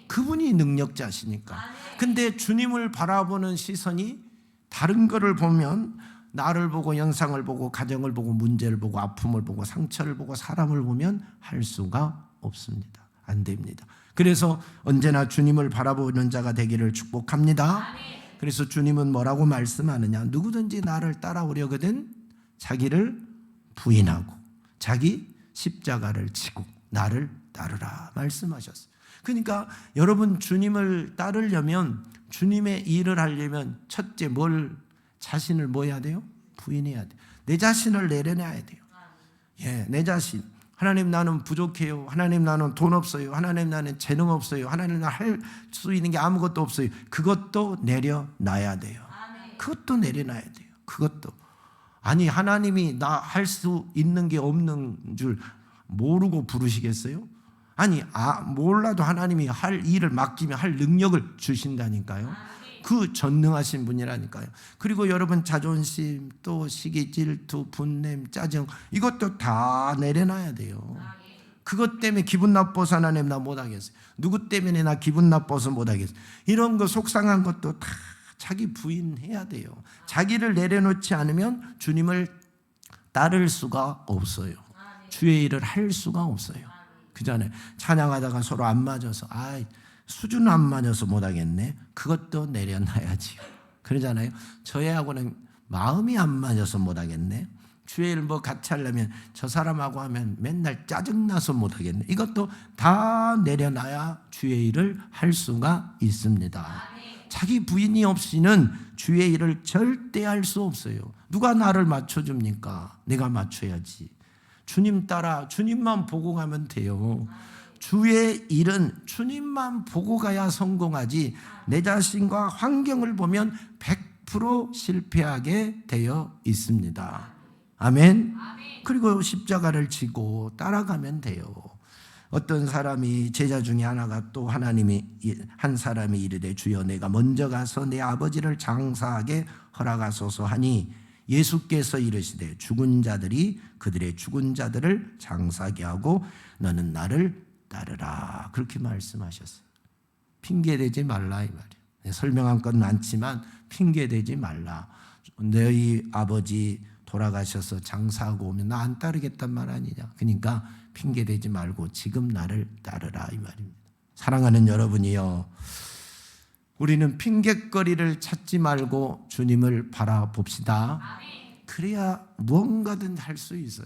그분이 능력자시니까. 근데 주님을 바라보는 시선이 다른 거를 보면 나를 보고 영상을 보고 가정을 보고 문제를 보고 아픔을 보고 상처를 보고 사람을 보면 할 수가 없습니다. 안 됩니다. 그래서 언제나 주님을 바라보는 자가 되기를 축복합니다. 그래서 주님은 뭐라고 말씀하느냐? 누구든지 나를 따라오려거든 자기를 부인하고 자기 십자가를 지고 나를 따르라 말씀하셨어요. 그러니까 여러분 주님을 따르려면 주님의 일을 하려면 첫째 자신을 뭐 해야 돼요? 부인해야 돼요. 내 자신을 내려놔야 돼요. 내 자신. 하나님 나는 부족해요. 하나님 나는 돈 없어요. 하나님 나는 재능 없어요. 하나님 나는 할 수 있는 게 아무것도 없어요. 그것도 내려놔야 돼요. 그것도 내려놔야 돼요. 그것도. 아니 하나님이 나 할 수 있는 게 없는 줄 모르고 부르시겠어요? 아니 몰라도 하나님이 할 일을 맡기면 할 능력을 주신다니까요. 그 전능하신 분이라니까요. 그리고 여러분 자존심 또 시기 질투 분냄 짜증 이것도 다 내려놔야 돼요. 그것 때문에 기분 나빠서 하나님 나 못하겠어요. 누구 때문에 나 기분 나빠서 못하겠어요. 이런 거 속상한 것도 다 자기 부인해야 돼요. 자기를 내려놓지 않으면 주님을 따를 수가 없어요. 주의 일을 할 수가 없어요. 그 전에 찬양하다가 서로 안 맞아서 수준 안 맞아서 못하겠네. 그것도 내려놔야지요. 그러잖아요. 저애하고는 마음이 안 맞아서 못하겠네. 주의 일 같이 하려면 저 사람하고 하면 맨날 짜증나서 못하겠네. 이것도 다 내려놔야 주의 일을 할 수가 있습니다. 자기 부인이 없이는 주의 일을 절대 할 수 없어요. 누가 나를 맞춰줍니까? 내가 맞춰야지. 주님 따라 주님만 보고 가면 돼요. 주의 일은 주님만 보고 가야 성공하지 내 자신과 환경을 보면 100% 실패하게 되어 있습니다. 아멘. 그리고 십자가를 지고 따라가면 돼요. 어떤 사람이 제자 중에 하나가 또 한 사람이 이르되 주여 내가 먼저 가서 내 아버지를 장사하게 허락하소서 하니 예수께서 이르시되 죽은 자들이 그들의 죽은 자들을 장사하게 하고 너는 나를 따르라 그렇게 말씀하셨어요. 핑계대지 말라 이 말이에요. 설명한 건 많지만 핑계대지 말라. 너희 아버지 돌아가셔서 장사하고 오면 나 안 따르겠단 말 아니냐. 그러니까 핑계대지 말고 지금 나를 따르라 이 말입니다. 사랑하는 여러분이요, 우리는 핑계거리를 찾지 말고 주님을 바라봅시다. 그래야 무언가든 할 수 있어요.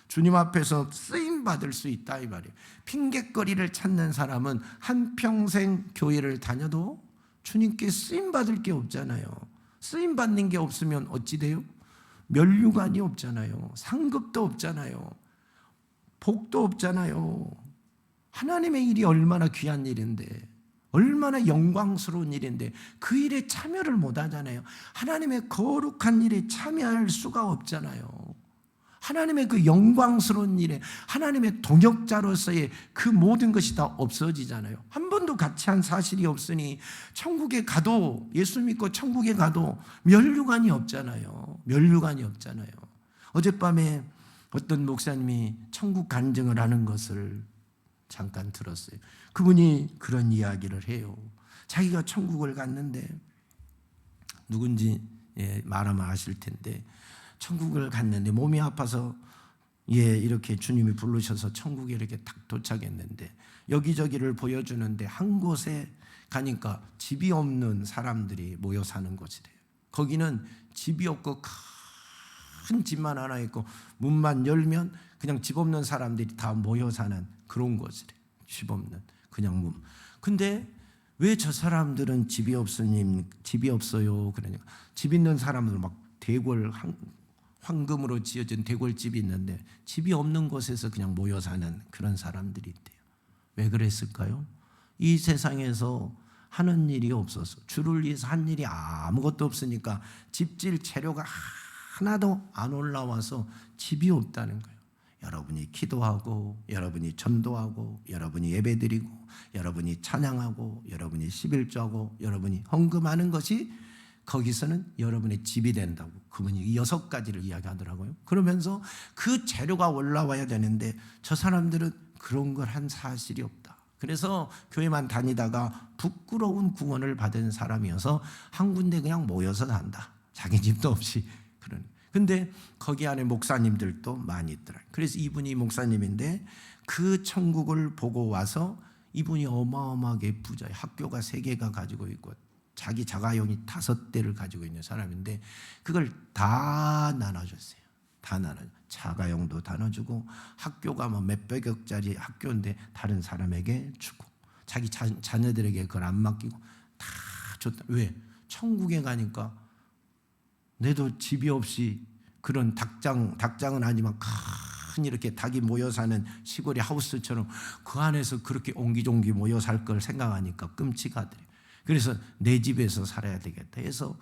주님 앞에서 쓰임 받을 수 있다 이 말이에요. 핑계거리를 찾는 사람은 한평생 교회를 다녀도 주님께 쓰임 받을 게 없잖아요. 쓰임 받는 게 없으면 어찌 돼요? 면류관이 없잖아요. 상급도 없잖아요. 복도 없잖아요. 하나님의 일이 얼마나 귀한 일인데, 얼마나 영광스러운 일인데 그 일에 참여를 못 하잖아요. 하나님의 거룩한 일에 참여할 수가 없잖아요. 하나님의 그 영광스러운 일에 하나님의 동역자로서의 그 모든 것이 다 없어지잖아요. 한 번도 같이 한 사실이 없으니 천국에 가도, 예수 믿고 천국에 가도 면류관이 없잖아요. 면류관이 없잖아요. 어젯밤에 어떤 목사님이 천국 간증을 하는 것을 잠깐 들었어요. 그분이 그런 이야기를 해요. 자기가 천국을 갔는데, 누군지 말하면 아실 텐데, 천국을 갔는데 몸이 아파서 이렇게 주님이 부르셔서 천국에 이렇게 딱 도착했는데 여기저기를 보여주는데 한 곳에 가니까 집이 없는 사람들이 모여 사는 곳이래요. 거기는 집이 없고 큰 집만 하나 있고 문만 열면 그냥 집 없는 사람들이 다 모여 사는 그런 곳이래요. 집 없는 그냥 문. 근데 왜 저 사람들은 집이 없으니 집이 없어요? 그러니까 집 있는 사람들 막 대궐 황금으로 지어진 대궐집이 있는데 집이 없는 곳에서 그냥 모여 사는 그런 사람들이 있대요. 왜 그랬을까요? 이 세상에서 하는 일이 없어서, 주를 위해서 한 일이 아무것도 없으니까 집질 재료가 하나도 안 올라와서 집이 없다는 거예요. 여러분이 기도하고, 여러분이 전도하고, 여러분이 예배드리고, 여러분이 찬양하고, 여러분이 11조하고, 여러분이 헌금하는 것이 거기서는 여러분의 집이 된다고 그분이 6가지를 이야기하더라고요. 그러면서 그 재료가 올라와야 되는데 저 사람들은 그런 걸 한 사실이 없다. 그래서 교회만 다니다가 부끄러운 구원을 받은 사람이어서 한 군데 그냥 모여서 산다. 자기 집도 없이. 근데 거기 안에 목사님들도 많이 있더라고요. 그래서 이분이 목사님인데 그 천국을 보고 와서 이분이 어마어마하게 부자예요. 학교가 3개가 가지고 있고 자기 자가용이 5대를 가지고 있는 사람인데 그걸 다 나눠줬어요. 다 나눠. 자가용도 다 나눠주고 학교가 뭐 몇백억짜리 학교인데 다른 사람에게 주고 자기 자녀들에게 그걸 안 맡기고 다 줬다. 왜? 천국에 가니까 내도 집이 없이 그런 닭장은 아니지만 큰 이렇게 닭이 모여 사는 시골의 하우스처럼 그 안에서 그렇게 옹기종기 모여 살 걸 생각하니까 끔찍하더래요. 그래서 내 집에서 살아야 되겠다 해서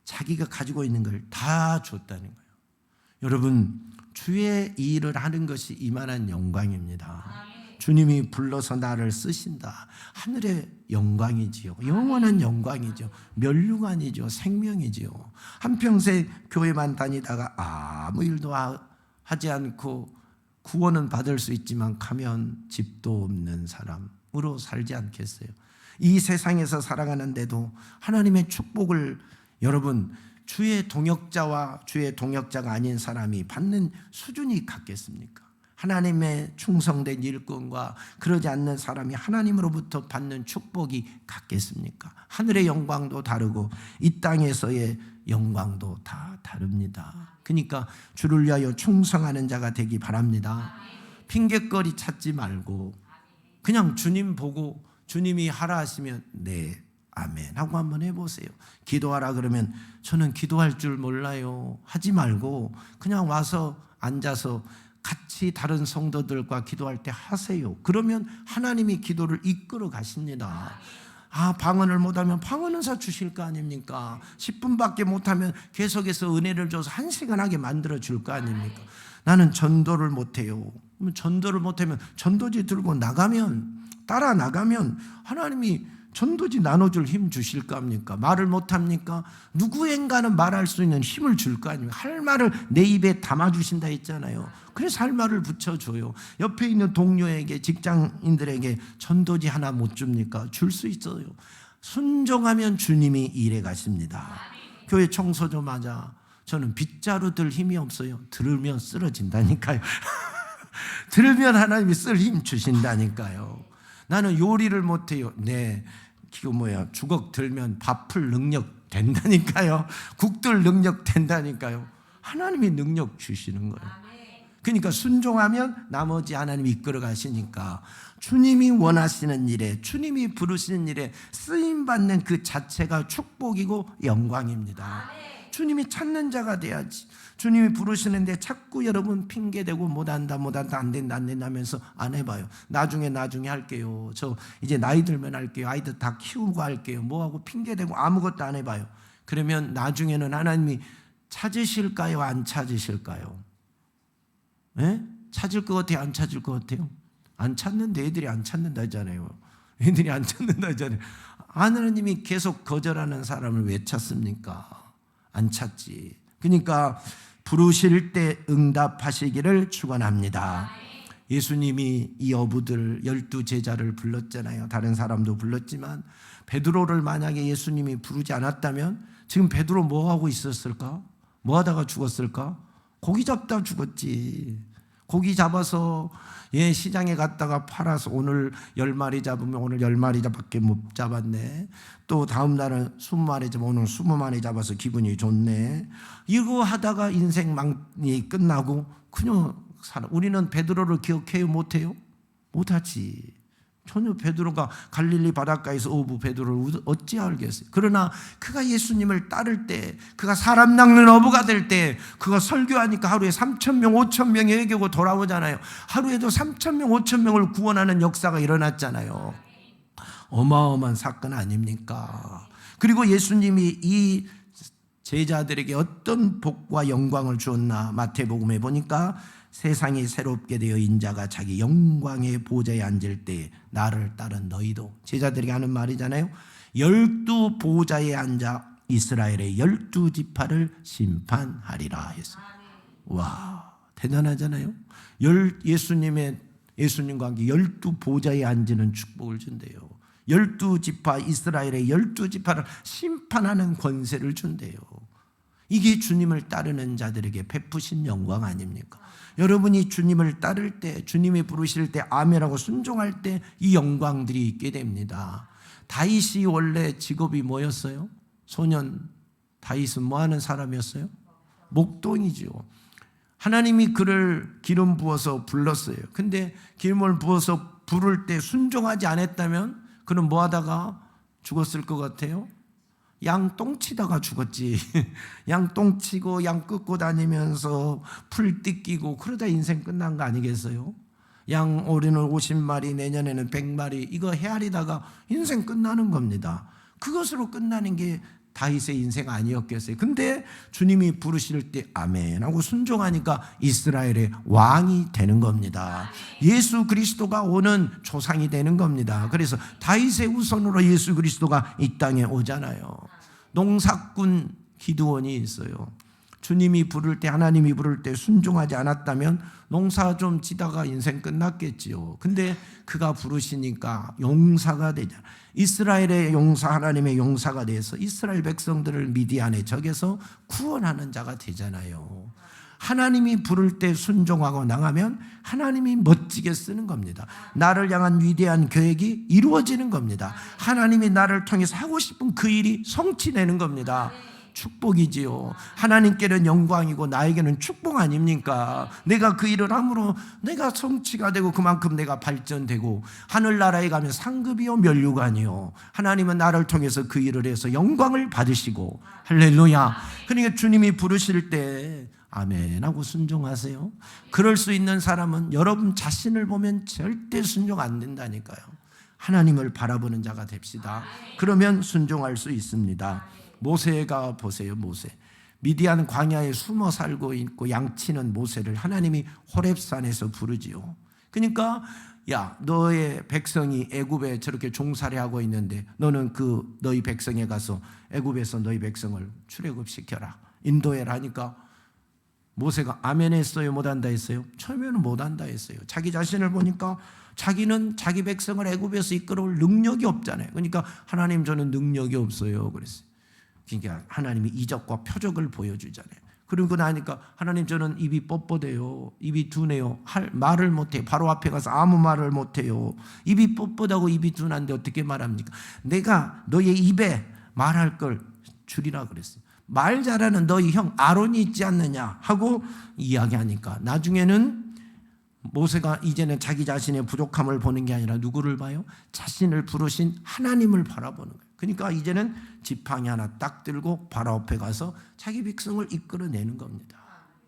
자기가 가지고 있는 걸 다 줬다는 거예요. 여러분, 주의 일을 하는 것이 이만한 영광입니다. 주님이 불러서 나를 쓰신다. 하늘의 영광이지요. 영원한 영광이죠. 면류관이죠. 생명이지요. 한평생 교회만 다니다가 아무 일도 하지 않고 구원은 받을 수 있지만 가면 집도 없는 사람으로 살지 않겠어요? 이 세상에서 살아가는데도 하나님의 축복을 여러분 주의 동역자와 주의 동역자가 아닌 사람이 받는 수준이 같겠습니까? 하나님의 충성된 일꾼과 그러지 않는 사람이 하나님으로부터 받는 축복이 같겠습니까? 하늘의 영광도 다르고 이 땅에서의 영광도 다 다릅니다. 그러니까 주를 위하여 충성하는 자가 되기 바랍니다. 핑곗거리 찾지 말고 그냥 주님 보고 주님이 하라 하시면 네 아멘 하고 한번 해보세요. 기도하라 그러면 저는 기도할 줄 몰라요 하지 말고 그냥 와서 앉아서 같이 다른 성도들과 기도할 때 하세요. 그러면 하나님이 기도를 이끌어 가십니다. 방언을 못하면 방언은사 주실 거 아닙니까? 10분밖에 못하면 계속해서 은혜를 줘서 1시간 하게 만들어 줄 거 아닙니까? 나는 전도를 못해요. 전도를 못하면 전도지 들고 따라 나가면 하나님이 전도지 나눠줄 힘 주실 거 아닙니까? 말을 못합니까? 누구인가는 말할 수 있는 힘을 줄 거 아닙니까? 할 말을 내 입에 담아주신다 했잖아요. 그래서 할 말을 붙여줘요. 옆에 있는 동료에게 직장인들에게 전도지 하나 못 줍니까? 줄 수 있어요. 순종하면 주님이 일해 가십니다. 교회 청소 좀 하자. 저는 빗자루 들 힘이 없어요. 들으면 쓰러진다니까요. 들으면 하나님이 쓸 힘 주신다니까요. 나는 요리를 못해요. 네, 주걱 들면 밥 풀 능력 된다니까요. 국 들 능력 된다니까요. 하나님이 능력 주시는 거예요. 그러니까 순종하면 나머지 하나님이 이끌어 가시니까 주님이 원하시는 일에 주님이 부르시는 일에 쓰임받는 그 자체가 축복이고 영광입니다. 주님이 찾는 자가 돼야지. 주님이 부르시는데 자꾸 여러분 핑계대고 못한다 안 된다 하면서 안 해봐요. 나중에 할게요. 저 이제 나이 들면 할게요. 아이들 다 키우고 할게요. 뭐하고 핑계대고 아무것도 안 해봐요. 그러면 나중에는 하나님이 찾으실까요? 안 찾으실까요? 네? 찾을 것 같아요? 안 찾을 것 같아요? 안 찾는데 애들이 안 찾는다 하잖아요. 애들이 안 찾는다 하잖아요. 하나님이 계속 거절하는 사람을 왜 찾습니까? 안 찾지. 그러니까 부르실 때 응답하시기를 축원합니다. 예수님이 이 어부들 12제자를 불렀잖아요. 다른 사람도 불렀지만 베드로를 만약에 예수님이 부르지 않았다면 지금 베드로 뭐 하고 있었을까? 뭐 하다가 죽었을까? 고기 잡다 죽었지. 고기 잡아서 시장에 갔다가 팔아서 오늘 10마리 잡으면 오늘 10마리밖에 못 잡았네. 또 다음 날은 20마리 잡으면 오늘 20마리 잡아서 기분이 좋네. 이거 하다가 인생망이 끝나고 그냥 살아. 우리는 베드로를 기억해요? 못해요? 못하지. 전혀 베드로가 갈릴리 바닷가에서 어부 베드로를 어찌 알겠어요. 그러나 그가 예수님을 따를 때, 그가 사람 낚는 어부가 될 때, 그가 설교하니까 하루에 3,000명 5,000명이 회개하고 돌아오잖아요. 하루에도 3,000명 5,000명을 구원하는 역사가 일어났잖아요. 어마어마한 사건 아닙니까? 그리고 예수님이 이 제자들에게 어떤 복과 영광을 주었나, 마태복음에 보니까 세상이 새롭게 되어 인자가 자기 영광의 보좌에 앉을 때 나를 따른 너희도, 제자들에게 하는 말이잖아요. 12 보좌에 앉아 이스라엘의 12지파를 심판하리라 했어요. 와, 대단하잖아요. 예수님과 함께 12 보좌에 앉는 축복을 준대요. 12지파, 이스라엘의 12지파를 심판하는 권세를 준대요. 이게 주님을 따르는 자들에게 베푸신 영광 아닙니까? 여러분이 주님을 따를 때, 주님이 부르실 때 아멘하고 순종할 때 이 영광들이 있게 됩니다. 다윗이 원래 직업이 뭐였어요? 소년 다윗은 뭐 하는 사람이었어요? 목동이죠. 하나님이 그를 기름 부어서 불렀어요. 근데 기름을 부어서 부를 때 순종하지 않았다면 그는 뭐 하다가 죽었을 것 같아요? 양 똥 치다가 죽었지. 양 똥 치고 양 끄고 다니면서 풀 뜯기고 그러다 인생 끝난 거 아니겠어요? 양 올해는 50마리, 내년에는 100마리 이거 헤아리다가 인생 끝나는 겁니다. 그것으로 끝나는 게 다윗의 인생 아니었겠어요? 근데 주님이 부르실 때 아멘 하고 순종하니까 이스라엘의 왕이 되는 겁니다. 예수 그리스도가 오는 조상이 되는 겁니다. 그래서 다윗의 후손으로 예수 그리스도가 이 땅에 오잖아요. 농사꾼 기드온이 있어요. 주님이 부를 때, 하나님이 부를 때 순종하지 않았다면 농사 좀 지다가 인생 끝났겠지요. 근데 그가 부르시니까 용사가 되잖아요. 이스라엘의 용사, 하나님의 용사가 돼서 이스라엘 백성들을 미디안의 적에서 구원하는 자가 되잖아요. 하나님이 부를 때 순종하고 나가면 하나님이 멋지게 쓰는 겁니다. 나를 향한 위대한 계획이 이루어지는 겁니다. 하나님이 나를 통해서 하고 싶은 그 일이 성취되는 겁니다. 축복이지요. 하나님께는 영광이고 나에게는 축복 아닙니까? 내가 그 일을 함으로 내가 성취가 되고 그만큼 내가 발전되고 하늘나라에 가면 상급이요 면류관이요. 하나님은 나를 통해서 그 일을 해서 영광을 받으시고 할렐루야. 그러니까 주님이 부르실 때 아멘 하고 순종하세요. 그럴 수 있는 사람은 여러분 자신을 보면 절대 순종 안 된다니까요. 하나님을 바라보는 자가 됩시다. 그러면 순종할 수 있습니다. 모세가 보세요. 모세 미디안 광야에 숨어 살고 있고 양치는 모세를 하나님이 호렙산에서 부르지요. 그러니까 야, 너의 백성이 애굽에 저렇게 종살이 하고 있는데 너는 그 너희 백성에 가서 애굽에서 너희 백성을 출애굽시켜라, 인도해라 하니까 모세가 아멘 했어요? 못한다 했어요? 처음에는 못한다 했어요. 자기 자신을 보니까 자기는 자기 백성을 애굽에서 이끌어올 능력이 없잖아요. 그러니까 하나님 저는 능력이 없어요 그랬어요. 그러니까 하나님이 이적과 표적을 보여주잖아요. 그리고 나니까 하나님 저는 입이 뻣뻣해요. 입이 둔해요. 말을 못해요. 바로 앞에 가서 아무 말을 못해요. 입이 뻣뻣하고 입이 둔한데 어떻게 말합니까? 내가 너의 입에 말할 걸 주리라 그랬어요. 말 잘하는 너희 형 아론이 있지 않느냐 하고 이야기하니까 나중에는 모세가 이제는 자기 자신의 부족함을 보는 게 아니라 누구를 봐요? 자신을 부르신 하나님을 바라보는 거예요. 그러니까 이제는 지팡이 하나 딱 들고 바로 앞에 가서 자기 백성을 이끌어내는 겁니다.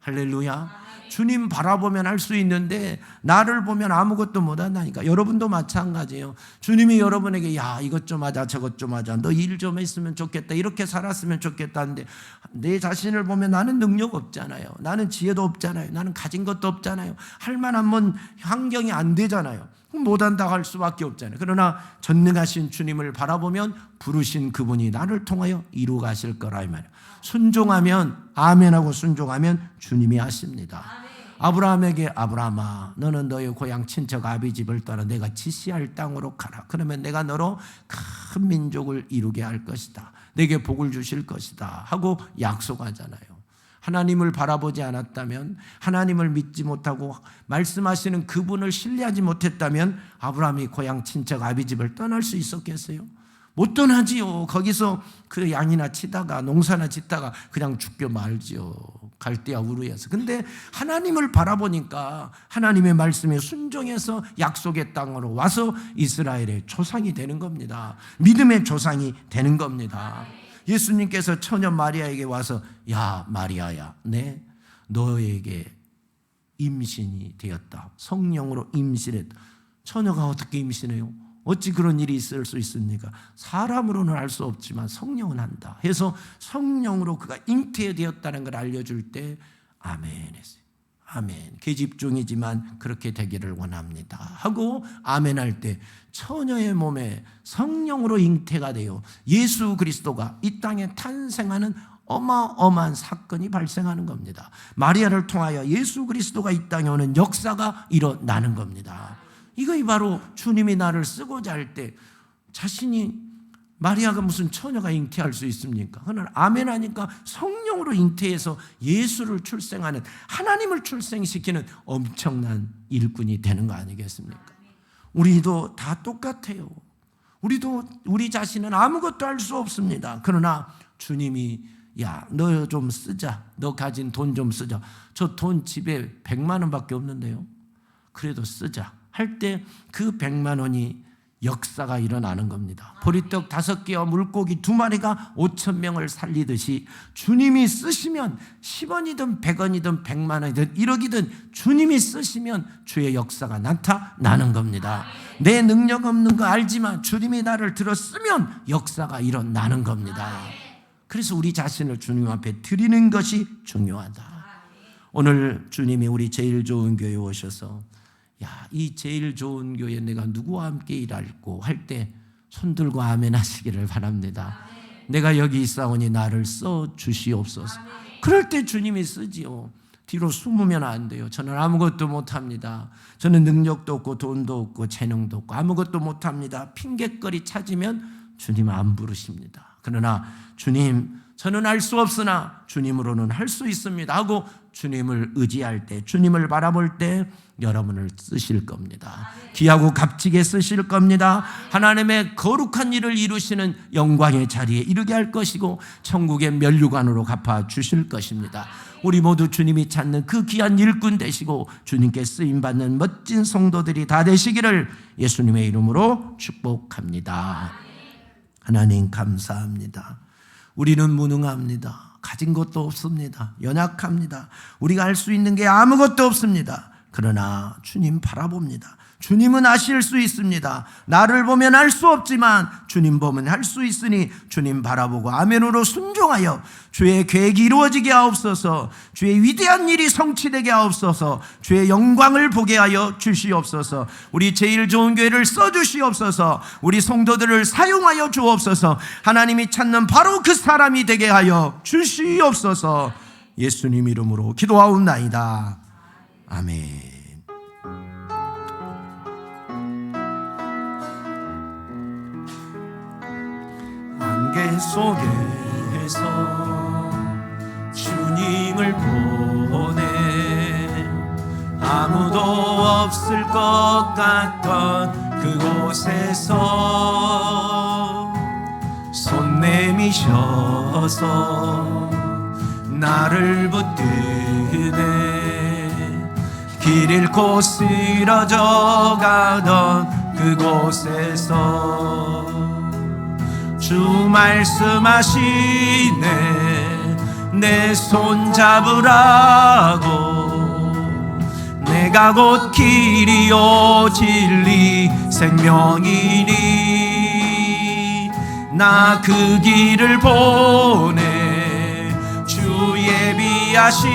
할렐루야. 주님 바라보면 할 수 있는데 나를 보면 아무것도 못한다니까. 여러분도 마찬가지예요. 주님이 여러분에게 야 이것 좀 하자 저것 좀 하자, 너 일 좀 했으면 좋겠다, 이렇게 살았으면 좋겠다는데 내 자신을 보면 나는 능력 없잖아요. 나는 지혜도 없잖아요. 나는 가진 것도 없잖아요. 할 만한 환경이 안 되잖아요. 못한다 할 수밖에 없잖아요. 그러나 전능하신 주님을 바라보면 부르신 그분이 나를 통하여 이루어 가실 거라 이 말이에요. 순종하면 아멘하고 순종하면 주님이 하십니다. 아브라함에게 아브라함아 너는 너의 고향 친척 아비 집을 떠나 내가 지시할 땅으로 가라. 그러면 내가 너로 큰 민족을 이루게 할 것이다. 내게 복을 주실 것이다 하고 약속하잖아요. 하나님을 바라보지 않았다면, 하나님을 믿지 못하고 말씀하시는 그분을 신뢰하지 못했다면 아브라함이 고향 친척 아비 집을 떠날 수 있었겠어요? 못 떠나지요. 거기서 그 양이나 치다가 농사나 짓다가 그냥 죽게 말지요. 갈대아 우르에서. 근데 하나님을 바라보니까 하나님의 말씀에 순종해서 약속의 땅으로 와서 이스라엘의 조상이 되는 겁니다. 믿음의 조상이 되는 겁니다. 예수님께서 처녀 마리아에게 와서 야 마리아야, 네 너에게 임신이 되었다. 성령으로 임신했다. 처녀가 어떻게 임신해요? 어찌 그런 일이 있을 수 있습니까? 사람으로는 알 수 없지만 성령은 한다 해서 성령으로 그가 잉태되었다는 걸 알려줄 때 아멘 했어요. 아멘. 계집종이지만 그렇게 되기를 원합니다 하고 아멘 할 때 처녀의 몸에 성령으로 잉태가 되어 예수 그리스도가 이 땅에 탄생하는 어마어마한 사건이 발생하는 겁니다. 마리아를 통하여 예수 그리스도가 이 땅에 오는 역사가 일어나는 겁니다. 이것이 바로 주님이 나를 쓰고자 할 때 자신이 마리아가 무슨 처녀가 잉태할 수 있습니까? 그러나 아멘 하니까 성령으로 잉태해서 예수를 출생하는, 하나님을 출생시키는 엄청난 일꾼이 되는 거 아니겠습니까? 우리도 다 똑같아요. 우리도 우리 자신은 아무것도 할 수 없습니다. 그러나 주님이 야, 너 좀 쓰자. 너 가진 돈 좀 쓰자. 저 돈 집에 100만 원밖에 없는데요. 그래도 쓰자. 할 때 그 100만 원이 역사가 일어나는 겁니다. 보리떡 5개와 물고기 2마리가 5,000명을 살리듯이 주님이 쓰시면 10원이든 100원이든 100만 원이든 1억이든 주님이 쓰시면 주의 역사가 나타나는 겁니다. 내 능력 없는 거 알지만 주님이 나를 들어 쓰면 역사가 일어나는 겁니다. 그래서 우리 자신을 주님 앞에 드리는 것이 중요하다. 오늘 주님이 우리 제일 좋은 교회에 오셔서 야, 이 제일 좋은 교회 내가 누구와 함께 일할고 할 때 손들고 아멘 하시기를 바랍니다. 내가 여기 있사오니 나를 써 주시옵소서. 그럴 때 주님이 쓰지요. 뒤로 숨으면 안 돼요. 저는 아무것도 못합니다. 저는 능력도 없고 돈도 없고 재능도 없고 아무것도 못합니다. 핑계거리 찾으면 주님 안 부르십니다. 그러나 주님, 저는 알 수 없으나 주님으로는 할 수 있습니다 하고 주님을 의지할 때, 주님을 바라볼 때 여러분을 쓰실 겁니다. 귀하고 값지게 쓰실 겁니다. 하나님의 거룩한 일을 이루시는 영광의 자리에 이르게 할 것이고 천국의 면류관으로 갚아 주실 것입니다. 우리 모두 주님이 찾는 그 귀한 일꾼 되시고 주님께 쓰임받는 멋진 성도들이 다 되시기를 예수님의 이름으로 축복합니다. 하나님 감사합니다. 우리는 무능합니다. 가진 것도 없습니다. 연약합니다. 우리가 할 수 있는 게 아무것도 없습니다. 그러나 주님 바라봅니다. 주님은 아실 수 있습니다. 나를 보면 알 수 없지만 주님 보면 할 수 있으니 주님 바라보고 아멘으로 순종하여 주의 계획이 이루어지게 하옵소서. 주의 위대한 일이 성취되게 하옵소서. 주의 영광을 보게 하여 주시옵소서. 우리 제일 좋은 교회를 써주시옵소서. 우리 성도들을 사용하여 주옵소서. 하나님이 찾는 바로 그 사람이 되게 하여 주시옵소서. 예수님 이름으로 기도하옵나이다. 아멘. 안개 속에서 주님을 보내 아무도 없을 것 같던 그곳에서 손 내미셔서 나를 붙드네 길 잃고 쓰러져 가던 그곳에서 주 말씀하시네 내 손 잡으라고 내가 곧 길이요 진리 생명이니 나 그 길을 보내 주 예비하신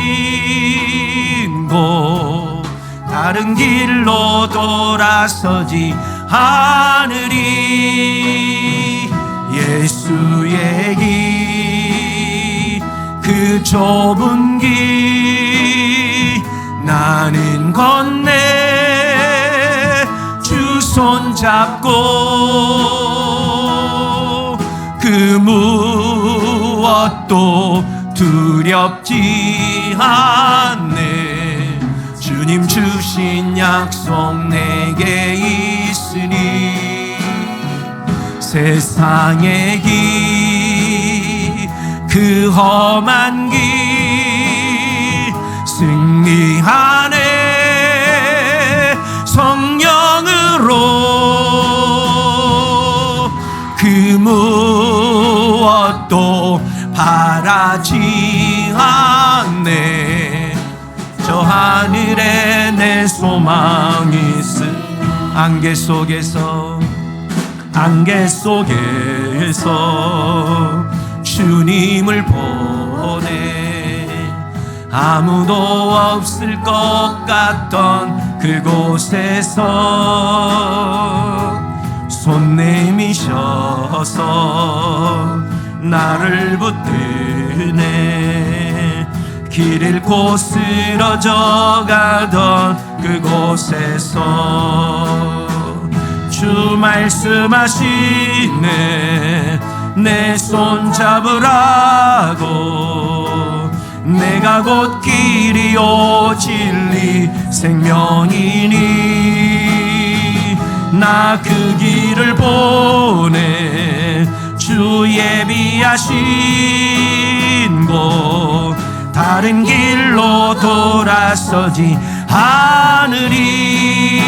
곳 다른 길로 돌아서지 않으리 예수의 길, 그 좁은 길 나는 건네 주 손 잡고 그 무엇도 두렵지 않네 주님 주신 약속 내게 있으니 세상의 길, 그 험한 길 승리하네 성령으로 그 무엇도 바라지 않네. 저 하늘에 내 소망이 있으 안개 속에서 주님을 보내. 아무도 없을 것 같던 그곳에서 손 내미셔서 나를 붙드네. 길 잃고 쓰러져 가던 그곳에서 주 말씀하시네. 내 손 잡으라고. 내가 곧 길이요 진리 생명이니 나 그 길을 보내. 주 예비하신 곳 다른 길로 돌아서지 않으리.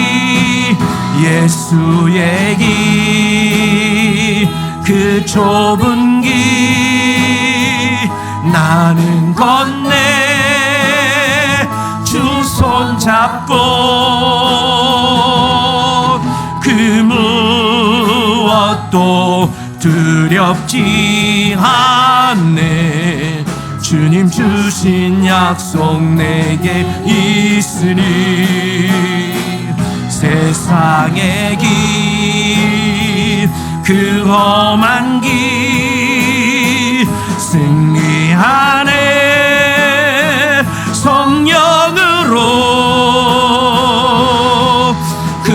예수의 길 그 좁은 길 나는 건네. 주 손 잡고 그 무엇도 두렵지 않네. 주님 주신 약속 내게 있으니 세상의 길 그 험한 길 승리하네 성령으로 그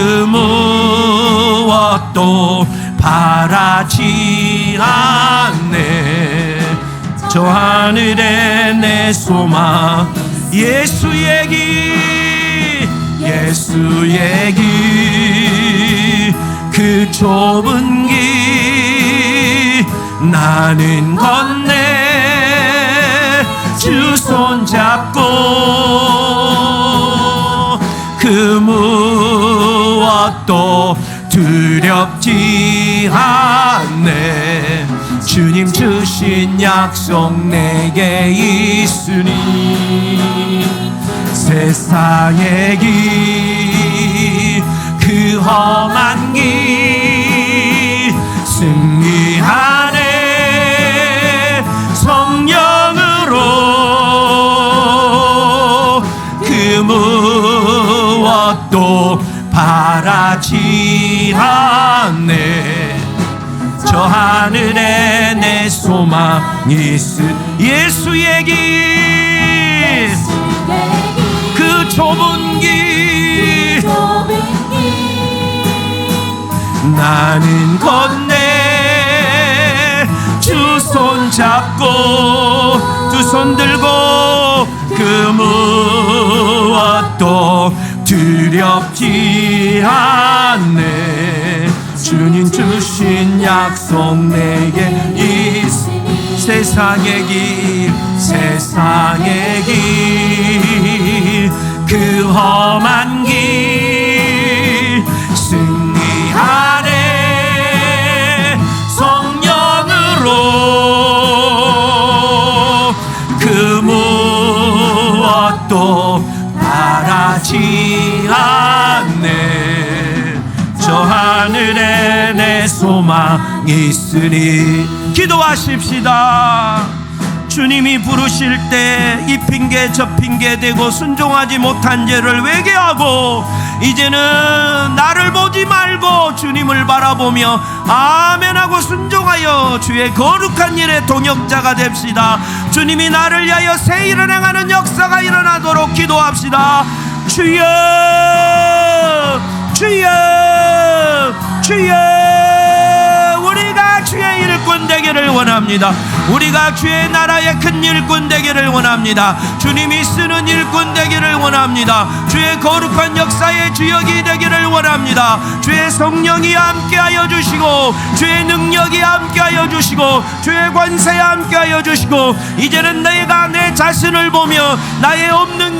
무엇도 바라지 않네. 저 하늘에 내 소망 예수의 길 예수의 길 그 좁은 길 나는 건네. 주 손 잡고 그 무엇도 두렵지 않네. 주님 주신 약속 내게 있으니 세상의 길 그 험한 길 승리하네 성령으로 그 무엇도 바라지 않네. 저 하늘에 내 소망이 있으 예수의 길 그 좁은 길 나는 건네. 주 손 잡고 두 손 들고 그 무엇도 두렵지 않네. 주님 주신 약속 내게 있으니 세상의 길 세상의 길 그 험한 길 승리하네 성령으로 그 무엇도 바라지 않네. 저 하늘에 내 소망이 있으니 기도하십시다. 주님이 부르실 때 이 핑계 저 핑계 대고 순종하지 못한 죄를 회개하고 이제는 나를 보지 말고 주님을 바라보며 아멘하고 순종하여 주의 거룩한 일의 동역자가 됩시다. 주님이 나를 위하여 새 일을 행하는 역사가 일어나도록 기도합시다. 주여 주여 주여 우리가 주의 일꾼 되기를 원합니다. 우리가 주의 나라의 큰 일꾼 되기를 원합니다. 주님이 쓰는 일꾼 되기를 원합니다. 주의 거룩한 역사의 주역이 되기를 원합니다. 주의 성령이 함께하여 주시고 주의 능력이 함께하여 주시고 주의 권세에 함께하여 주시고 이제는 내가 내 자신을 보며 나의 없는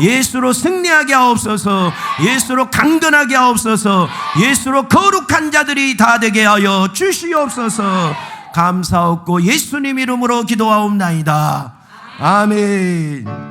예수로 승리하게 하옵소서. 예수로 강건하게 하옵소서. 예수로 거룩한 자들이 다 되게 하여 주시옵소서. 감사하고 예수님 이름으로 기도하옵나이다. 아멘.